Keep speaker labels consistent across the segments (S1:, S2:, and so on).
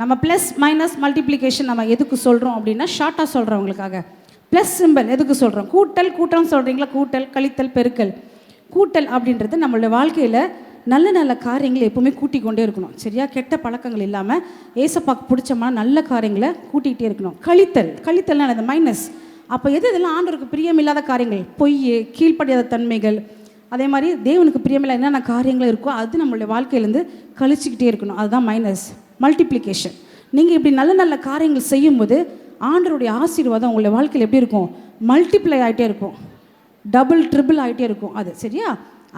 S1: நம்ம plus minus multiplication நம்ம எதுக்கு சொல்கிறோம் அப்படின்னா ஷார்ட்டாக சொல்கிறவங்களுக்காக. ப்ளஸ் சிம்பிள் எதுக்கு சொல்கிறோம்? கூட்டல் சொல்கிறீங்களா? கூட்டல், கழித்தல், பெருக்கல். கூட்டல் அப்படின்றது நம்மளுடைய வாழ்க்கையில் நல்ல நல்ல காரியங்களை எப்போவுமே கூட்டிக் கொண்டே இருக்கணும். சரியா? கெட்ட பழக்கங்கள் இல்லாமல் ஏசப்பாக்கு பிடிச்சமான நல்ல காரியங்களை கூட்டிகிட்டே இருக்கணும். கழித்தல்னா அந்த மைனஸ். அப்போ இதெல்லாம் ஆண்டவருக்கு பிரியமில்லாத காரியங்கள், பொய், கீழ்ப்படியாத தன்மைகள், அதே மாதிரி தேவனுக்கு பிரியமில்லாத என்னென்ன காரியங்கள் இருக்கோ அது நம்மளுடைய வாழ்க்கையிலேருந்து கழிச்சிக்கிட்டே இருக்கணும். அதுதான் மைனஸ். மல்டிப்ளிகேஷன். நீங்கள் இப்படி நல்ல நல்ல காரியங்கள் செய்யும்போது ஆண்டவருடைய ஆசீர்வாதம் உங்களுடைய வாழ்க்கையில் எப்படி இருக்கும்? மல்டிப்ளை ஆகிட்டே இருக்கும், டபுள் ட்ரிபிள் ஆகிட்டே இருக்கும். அது சரியா?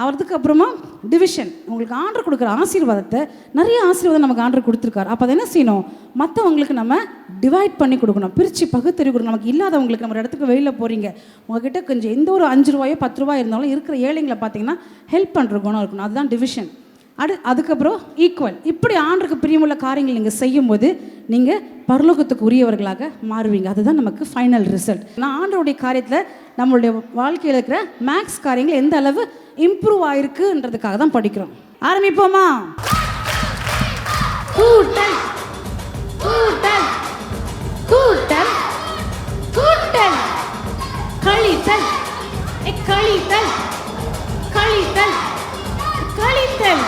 S1: அதுக்கு அப்புறமா டிவிஷன். உங்களுக்கு ஆண்டர் கொடுக்குற ஆசீர்வாதத்தை, நிறைய ஆசீர்வாதம் நமக்கு ஆண்டர் கொடுத்துருக்காரு. அப்போ அதை என்ன செய்யணும்? மற்றவங்களுக்கு நம்ம டிவைட் பண்ணி கொடுக்கணும், பிரித்து பகுத்தறிவு கொடுக்கணும். நமக்கு இல்லாதவங்களுக்கு நம்ம இடத்துக்கு வெளியில் போகிறீங்க, உங்ககிட்ட கொஞ்சம் எந்த ஒரு 5 ரூபாயோ 10 ரூபாய் இருந்தாலும் இருக்கிற ஏழைங்களை பார்த்தீங்கன்னா ஹெல்ப் பண்ணுற குணம் இருக்கணும். அதுதான் டிவிஷன். அதுக்கப்புறம் ஈக்குவல். இப்படி ஆண்டருக்கு பிரியமுள்ள காரியங்கள் நீங்கள் செய்யும்போது நீங்கள் பரலோகத்துக்கு உரியவர்களாக மாறுவீங்க. அதுதான் நமக்கு ஃபைனல் ரிசல்ட். நான் ஆண்டருடைய காரியத்தில் நம்மளுடைய வாழ்க்கையில் இருக்கிற மேக்ஸ் காரியங்கள் எந்த அளவு இம்ப்ரூவ் ஆயிருக்குன்றதுக்காக தான் படிக்கிறோம். ஆரம்பிப்போமா? கூட்டல் கூட்டல் கூட்டல் கூட்டல், கழித்தல் கழித்தல் கழித்தல் கழித்தல்,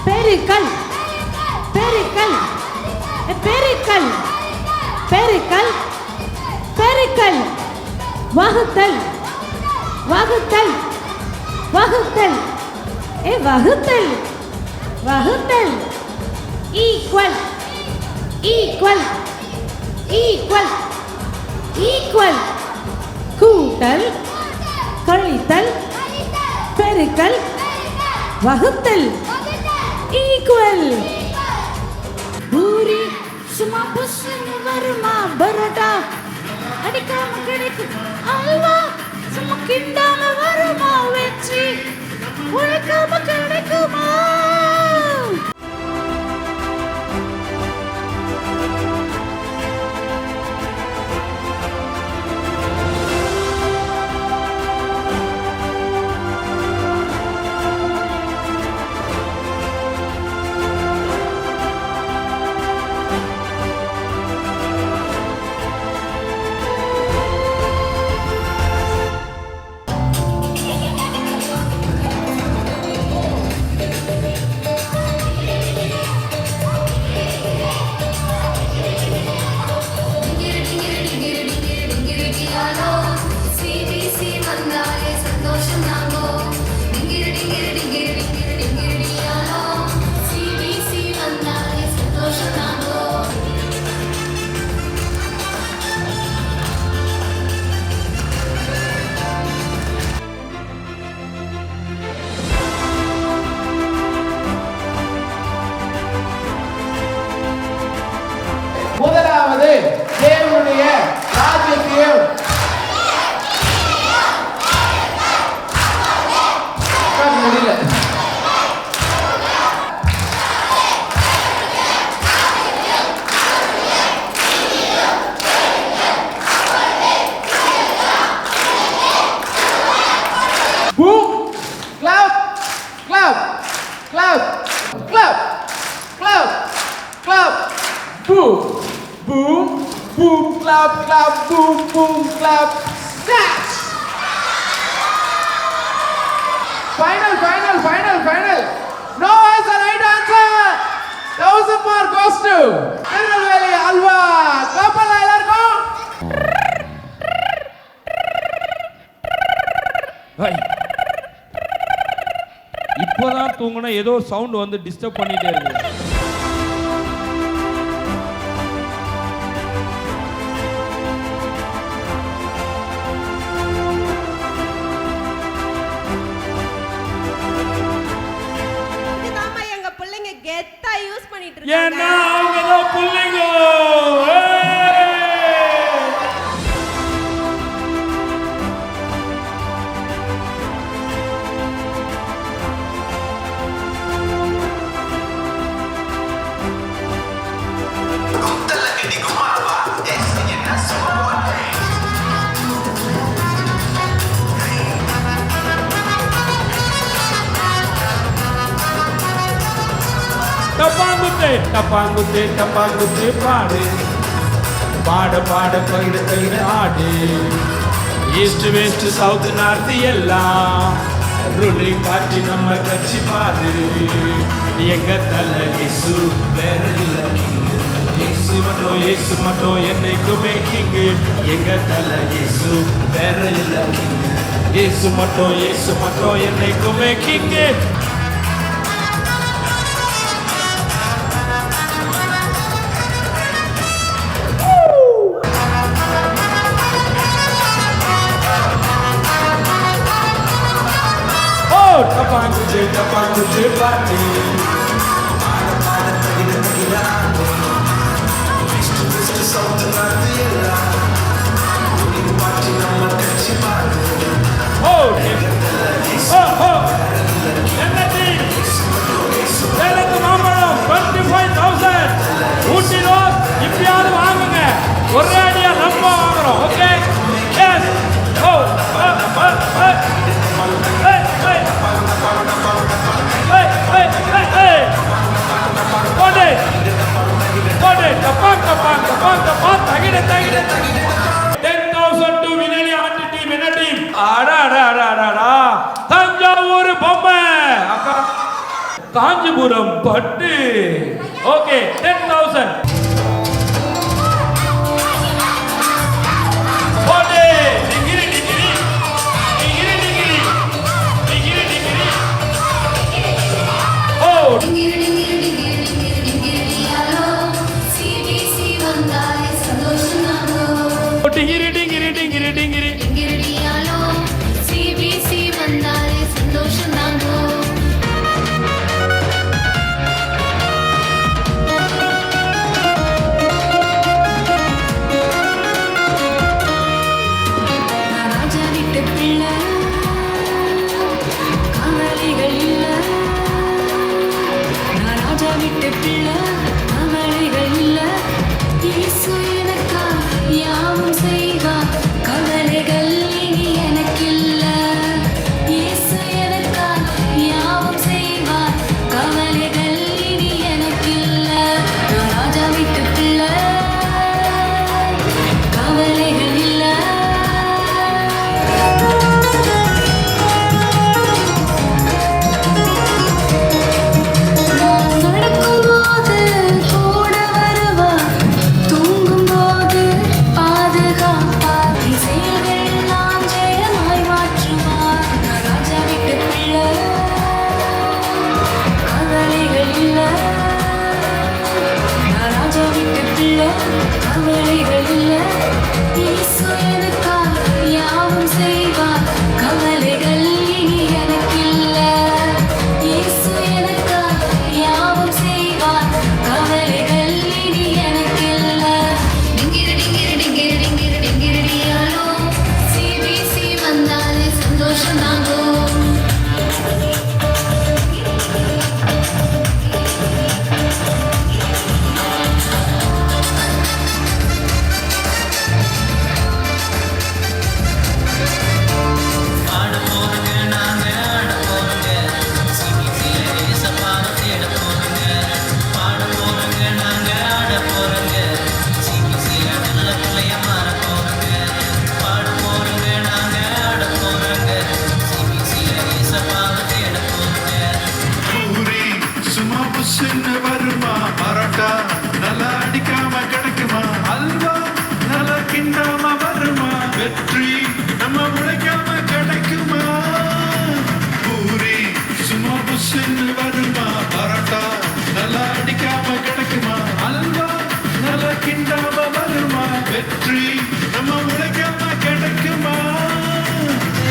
S1: பெருக்கல் பெருக்கல் பெருக்கல் பெருக்கல் பெருக்கல், வகுத்தல் வகுத்தல் வகுத்தல் வகுத்தல் வகுத்தல், ஈக்குவல் ஈக்குவல் ஈக்குவல் ஈக்குவல், கூட்டல் கழித்தல் பெருக்கல் வகுத்தல் ஈக்குவல். பூரி சும்மா புஷ்னு வருமா பரோட்டா, அடிக்காம கிடைக்கும் அல்வா, சும்மா கிண்டாம வருமா வெற்றி, உழைக்காம கிடைக்குமா?
S2: முதலாவது தேவனுடைய ராஜ்யத்தையும் முடியல. Boom, clap, clap, clap, clap, clap, clap. Boom, boom, boom, clap, clap, boom, boom, clap, snatch. Final. No has the right answer. 1000 more goes to Tirunelveli Alva. Clapala ellarkum.
S3: இப்போதான் தூங்குனா ஏதோ சவுண்ட் வந்து டிஸ்டர்ப் பண்ணிட்டே இருக்கு. ஏன்னா அவங்க தான் பிள்ளைங்க. டப்பாங்குத்து டப்பாங்குத்து டப்பாங்குத்து பாடு பாட பாட பகிர பகிர ஆடு ஈஸ்ட் வெஸ்ட் சவுத் நார்த் எல்லாம் ரூலிங் பார்ட்டி நம்ம கட்சி பாரு எங்க தலை இயேசு வேற இல்ல இயேசு மட்டும் என்னைக்குமே கிங்கு எங்க தலை இயேசு வேற இல்ல இயேசு மட்டும் என்னைக்குமே கிங்கு டப்பாங்குத்து பாட்டு மாம்பழம் 25,000 ஊட்டி ரோஸ் இப்பயாவது வாங்குங்க ஒரே அடியா நம்ம வாங்குறோம் ஓகே எஸ் ஓ தஞ்சாவூர் பொம்மை காஞ்சிபுரம் பட்டு ஓகே 10,000 டிங்கிரி டிங்கிரி டிங்கிரி டிங்கிரி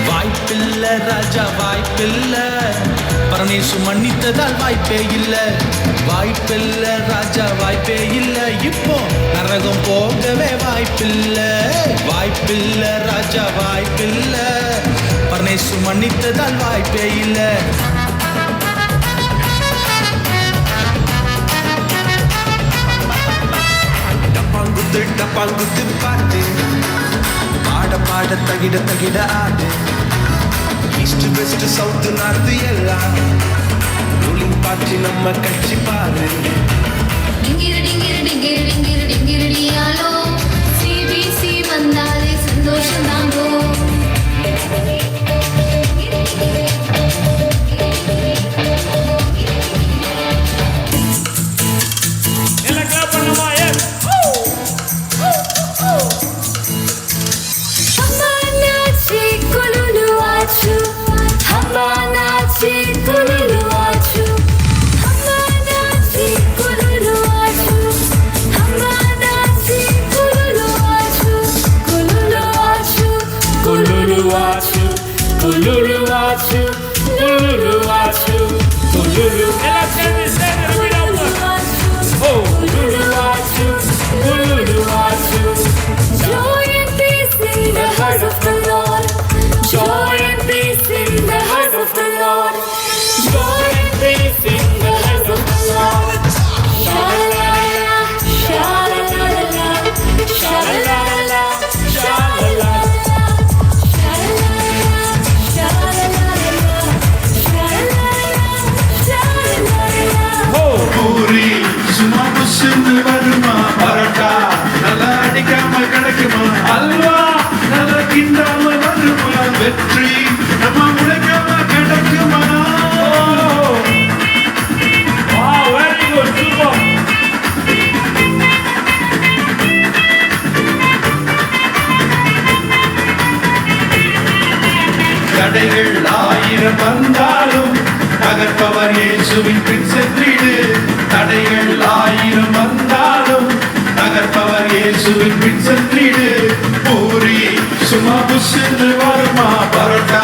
S4: வாய்ப்பில்லை ராஜா வாய்ப்பில்லை பரமேசு மன்னித்ததால் வாய்ப்பே இல்லை வாய்ப்பில்லை ராஜா வாய்ப்பே இல்லை இப்போ நரகம் போகவே வாய்ப்பில்லை வாய்ப்பில்லை ராஜா வாய்ப்பில்லை பரமேசு மன்னித்ததால் வாய்ப்பே இல்லை டப்பாங்குத்து பாட்டு பாட பாட தகிட தகிட ஆடு ஈஸ்ட் வெஸ்ட் சவுத் நார்த் எல்லாம் ரூலிங் பார்ட்டி வச்சு நம்ம கட்சி பாரு.
S5: டிங்கிரு டிங்கிரு டிங்கிரு டிங்கிரு டிங்கிருடியாலோ சிபிசி வந்தாலே சந்தோஷம் தாங்கோ.
S3: எல்லாம் கிளாப் பண்ணுமா? எஸ்.
S5: அம்மானாச்சி குலுலு ஆச்சு, அம்மானாச்சி குலுலு ஆச்சு, அம்மானாச்சி குலுலு ஆச்சு, அம்மானாச்சி குலுலு ஆச்சு, குலுலு ஆச்சு,
S3: குலுலு வாச்சு குலுலு வாச்சு குலுலு வாச்சு குலுலு. எல்லாம் சேர்ந்து சேர்ந்து repeat ஆகுமா? ஓ குலுலு வாச்சு குலுலு வாச்சு.
S5: Joy and peace in the house of the Lord. Joy and peace in the house of the Lord. Joy and peace in the house of the Lord. Sha-la-la-la, sha-la-la-la, sha-la-la-la, sha-la-la-la, sha-la-la-la, sha-la-la-la, sha-la-la-la.
S6: Puri சும்மா புஷ்ன்னு வருமா, பரோட்டா நல்லா அடிக்காம கிடைக்குமா, அல்வா நல்லா கிண்டாம வருமா, வெற்றி நம்ம உழைக்காம கிடைக்குமா.
S3: Wow, very good, super.
S6: தடைகள் 1000 வந்தாலும் தகர்ப்பவர் இயேசுவின் பின் சென்றிடு. தடைகள் 1000 வந்தாலும் தகர்ப்பவர் இயேசுவின் பின் சென்றிடு. பூரி சும்மா புஷ்ன்னு வருமா, பரோட்டா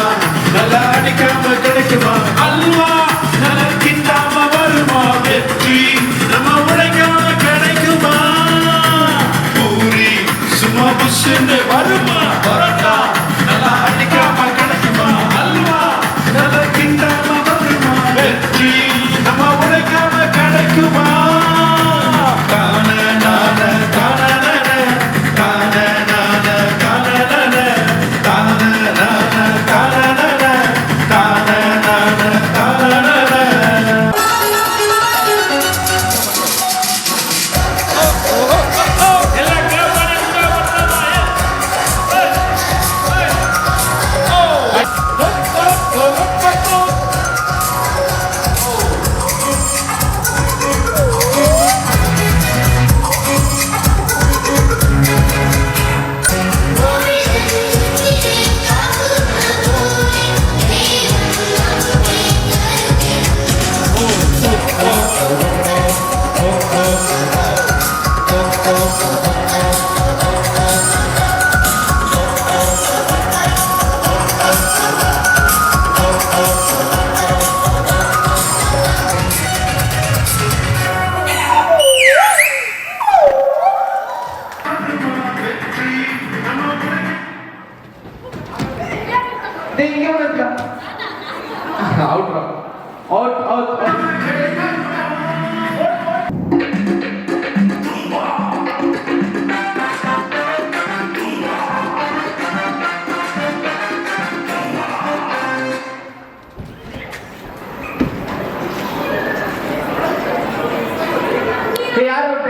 S6: நல்லா அடிக்காம கிடைக்குமா, அல்வா நல்லா கிண்டாம வருமா, வெற்றி நம்ம உழைக்காம கிடைக்குமா. பூரி சும்மா புஷ்ன்னு வருமா, பரோட்டா நல்லா அடிக்காம கிடைக்குமா, அல்வா நல்லா கிண்டாம வருமா, வெற்றி நம்ம உழைக்காம கிடைக்குமா. காண நான காண நான காண நான காண நான காண நான காண நான காண நான காண நான.
S3: எல்லாம் கிளாப் பண்ணி உற்சாகப்படுத்தலாமா? எஸ்.
S2: டேய் இங்க வந்து அவுட் அவுட் அவுட். யார் அவுட்?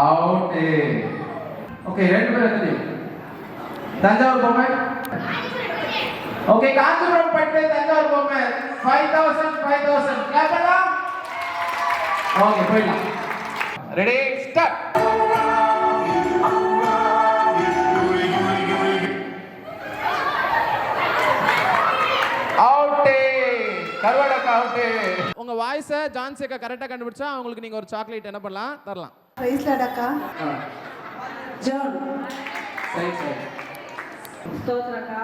S2: அவுட். ஓகே, ரெண்டு பேர் எத்தனை? தஞ்சாவூர் பொம்மை. ஓகே, காஞ்சிபுரம் பட்டு தஞ்சாவூர் பொம்மை 5000 5000 கிளாப் பண்ணலாம். ஓகே, போயிடலாம். Ready start. அவுட். கர்வாடக்கா அவுட். உங்க வாய்ஸை ஜான்சிகா கரெக்டா கண்டுபிடிச்சா உங்களுக்கு நீங்க ஒரு சாக்லேட் என்ன பண்ணலாம் தரலாம்.
S1: பிரைஸ் லாடாக்கா ஜான்
S2: சரி சரி.
S1: ஸ்தோத்ரக்கா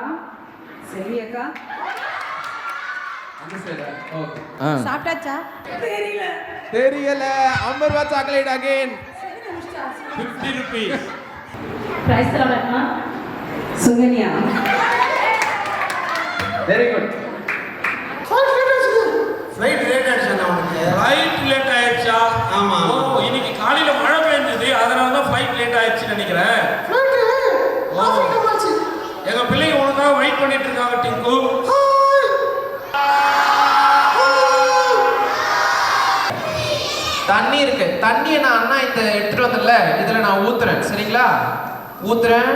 S1: செல்வியக்கா
S2: அந்த சைடு. ஓகே.
S1: சாப்பிட்டாச்சா
S2: தெரியல. 50 ரூபாய் சாக்லேட் அகைன்.
S3: 50 rupees.
S1: பிரைஸ் லாடாக்கா Sukanya
S2: very good.
S3: Flight late ஆயிடுச்சா? ஆமா. ஓ, இன்னைக்கு காலையில மழை பெஞ்சது, அதனால தான் ஃளைட் லேட் ஆயிடுச்சுன்னு நினைக்கிறேன். எங்க பிள்ளைங்க உனக்காக வெயிட் பண்ணிட்டு இருக்காங்க டிங்கு.
S2: தண்ணி இருக்கு. தண்ணியை நான் அண்ணா இந்த எடுத்துட்டு வந்தல, இதுல நான் ஊத்துறேன். சரிங்களா? ஊத்துறேன்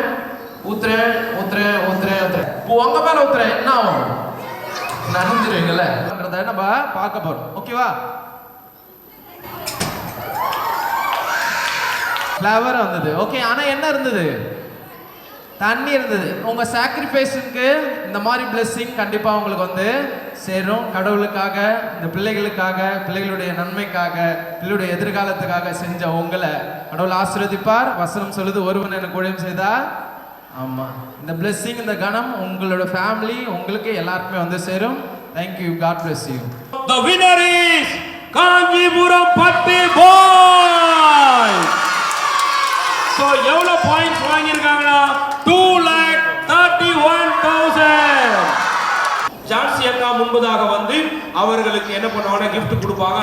S2: ஊத்துறேன் ஊத்துறேன் ஊத்துறேன் ஊத்துறேன். உங்க மேல ஊத்துறேன். என்ன ஆகும்? நனைஞ்சிருவீங்கல்ல. நம்ம பார்க்க போறோம். ஓகேவா? ஃப்ளவர் வந்தது. ஓகே. ஆனா என்ன இருந்தது? தண்ணி இருந்தது. உங்க சாக்ரிஃபைஸுக்கு இந்த மாதிரி பிளெஸிங் கண்டிப்பா உங்களுக்கு வந்து சேரும். கடவுளுக்காக, இந்த பிள்ளைகளுக்காக, பிள்ளைகளுடைய நன்மைக்காக, பிள்ளைகளுடைய எதிர்காலத்துக்காக செஞ்ச உங்களை கடவுள் ஆசீர்வதிப்பார். வசனம் சொல்லுது, ஒருவன் எனக்கு ஊழியம் செய்தா. ஆமா, இந்த பிளெஸிங், இந்த கணம் உங்களோட ஃபேமிலி, உங்களுக்கு எல்லாருக்குமே வந்து சேரும். Thank you. God bless you.
S3: The winner is Kanchipuram பட்டி பாய். So எவ்வளவு பாயிண்ட்ஸ் வாங்கியிருக்காங்கன்னா 2,31,000. ஜான்சி அக்கா முன்பதாக வந்து அவர்களுக்கு என்ன பண்ணுவாங்க, gift கொடுப்பாங்க.